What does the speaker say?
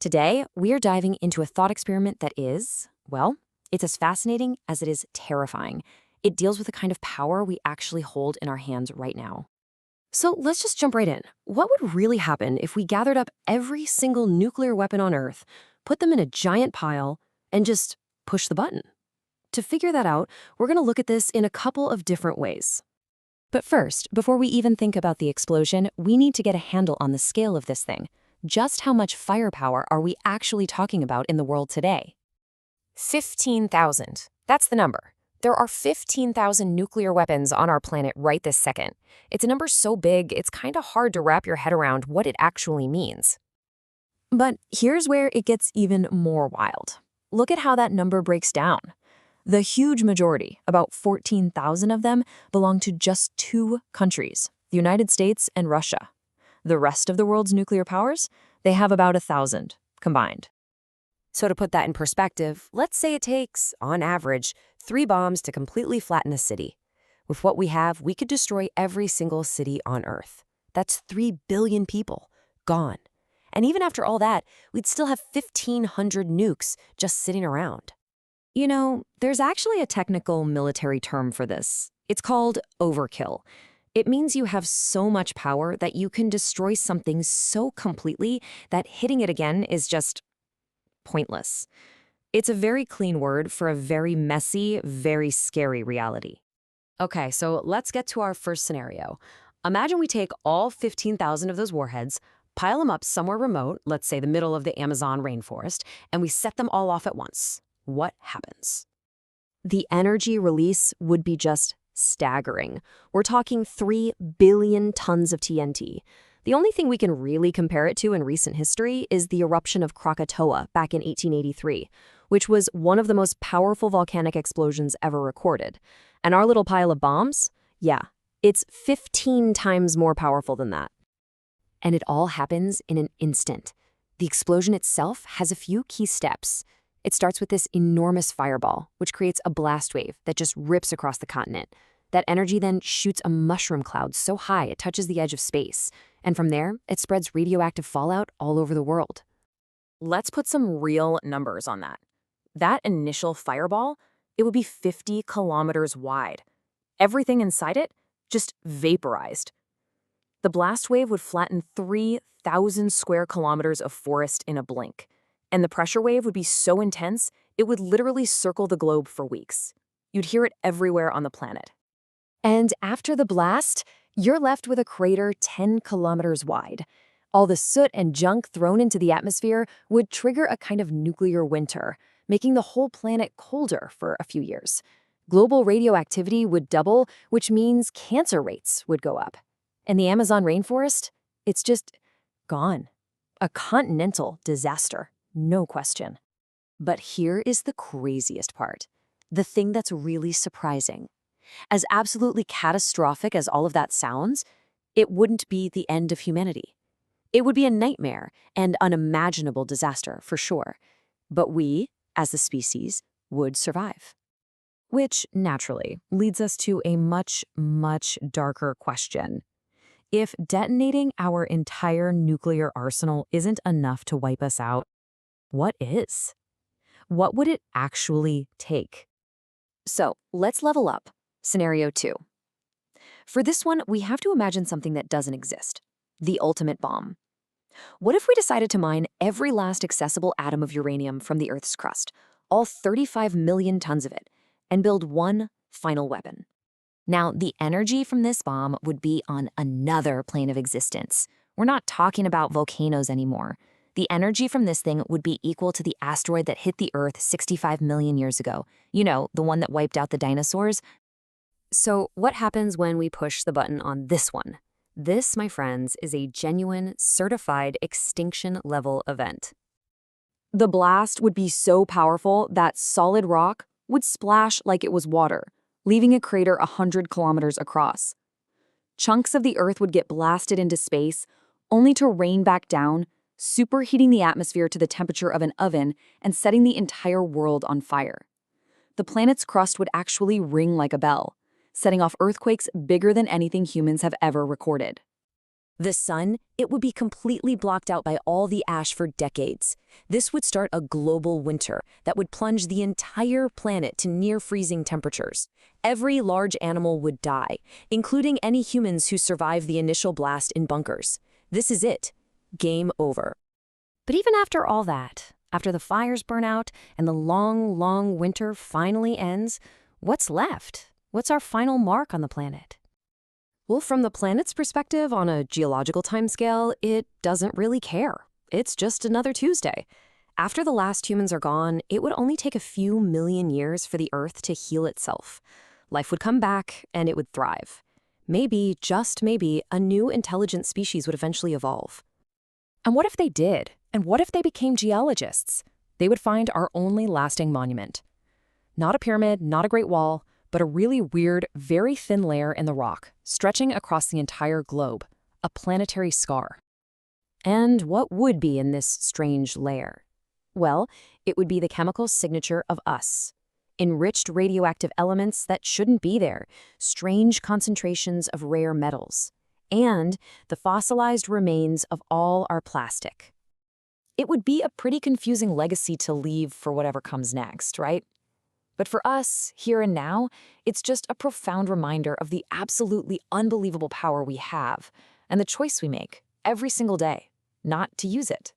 Today, we are diving into a thought experiment that is, well, it's as fascinating as it is terrifying. It deals with the kind of power we actually hold in our hands right now. So let's just jump right in. What would really happen if we gathered up every single nuclear weapon on Earth, put them in a giant pile, and just push the button? To figure that out, we're going to look at this in a couple of different ways. But first, before we even think about the explosion, we need to get a handle on the scale of this thing. Just how much firepower are we actually talking about in the world today? 15,000. That's the number. There are 15,000 nuclear weapons on our planet right this second. It's a number so big, it's kind of hard to wrap your head around what it actually means. But here's where it gets even more wild. Look at how that number breaks down. The huge majority, about 14,000 of them, belong to just two countries, the United States and Russia. The rest of the world's nuclear powers, they have about 1,000 combined. So to put that in perspective, let's say it takes, on average, 3 bombs to completely flatten a city. With what we have, we could destroy every single city on Earth. That's 3 billion people, gone. And even after all that, we'd still have 1,500 nukes just sitting around. You know, there's actually a technical military term for this. It's called overkill. It means you have so much power that you can destroy something so completely that hitting it again is just pointless. It's a very clean word for a very messy, very scary reality. Okay, so let's get to our first scenario. Imagine we take all 15,000 of those warheads, pile them up somewhere remote, let's say the middle of the Amazon rainforest, and we set them all off at once. What happens? The energy release would be just staggering. We're talking 3 billion tons of TNT. The only thing we can really compare it to in recent history is the eruption of Krakatoa back in 1883, which was one of the most powerful volcanic explosions ever recorded. And our little pile of bombs? Yeah, it's 15 times more powerful than that. And it all happens in an instant. The explosion itself has a few key steps. It starts with this enormous fireball, which creates a blast wave that just rips across the continent. That energy then shoots a mushroom cloud so high it touches the edge of space. And from there, it spreads radioactive fallout all over the world. Let's put some real numbers on that. That initial fireball, it would be 50 kilometers wide. Everything inside it just vaporized. The blast wave would flatten 3,000 square kilometers of forest in a blink. And the pressure wave would be so intense, it would literally circle the globe for weeks. You'd hear it everywhere on the planet. And after the blast, you're left with a crater 10 kilometers wide. All the soot and junk thrown into the atmosphere would trigger a kind of nuclear winter, making the whole planet colder for a few years. Global radioactivity would double, which means cancer rates would go up. And the Amazon rainforest? It's just gone. A continental disaster, no question. But here is the craziest part. The thing that's really surprising. As absolutely catastrophic as all of that sounds, it wouldn't be the end of humanity. It would be a nightmare and unimaginable disaster, for sure. But we, as a species, would survive. Which, naturally, leads us to a much, much darker question. If detonating our entire nuclear arsenal isn't enough to wipe us out, what is? What would it actually take? So, let's level up. Scenario 2. For this one, we have to imagine something that doesn't exist. The ultimate bomb. What if we decided to mine every last accessible atom of uranium from the Earth's crust, all 35 million tons of it, and build one final weapon? Now, the energy from this bomb would be on another plane of existence. We're not talking about volcanoes anymore. The energy from this thing would be equal to the asteroid that hit the Earth 65 million years ago. You know, the one that wiped out the dinosaurs. So what happens when we push the button on this one? This, my friends, is a genuine, certified extinction-level event. The blast would be so powerful that solid rock would splash like it was water, leaving a crater 100 kilometers across. Chunks of the Earth would get blasted into space, only to rain back down, superheating the atmosphere to the temperature of an oven and setting the entire world on fire. The planet's crust would actually ring like a bell, setting off earthquakes bigger than anything humans have ever recorded. The sun, it would be completely blocked out by all the ash for decades. This would start a global winter that would plunge the entire planet to near-freezing temperatures. Every large animal would die, including any humans who survived the initial blast in bunkers. This is it. Game over. But even after all that, after the fires burn out and the long, long winter finally ends, what's left? What's our final mark on the planet? Well, from the planet's perspective on a geological timescale, it doesn't really care. It's just another Tuesday. After the last humans are gone, it would only take a few million years for the Earth to heal itself. Life would come back, and it would thrive. Maybe, just maybe, a new intelligent species would eventually evolve. And what if they did? And what if they became geologists? They would find our only lasting monument. Not a pyramid, not a great wall, but a really weird, very thin layer in the rock, stretching across the entire globe, a planetary scar. And what would be in this strange layer? Well, it would be the chemical signature of us. Enriched radioactive elements that shouldn't be there, strange concentrations of rare metals, and the fossilized remains of all our plastic. It would be a pretty confusing legacy to leave for whatever comes next, right? But for us, here and now, it's just a profound reminder of the absolutely unbelievable power we have and the choice we make every single day not to use it.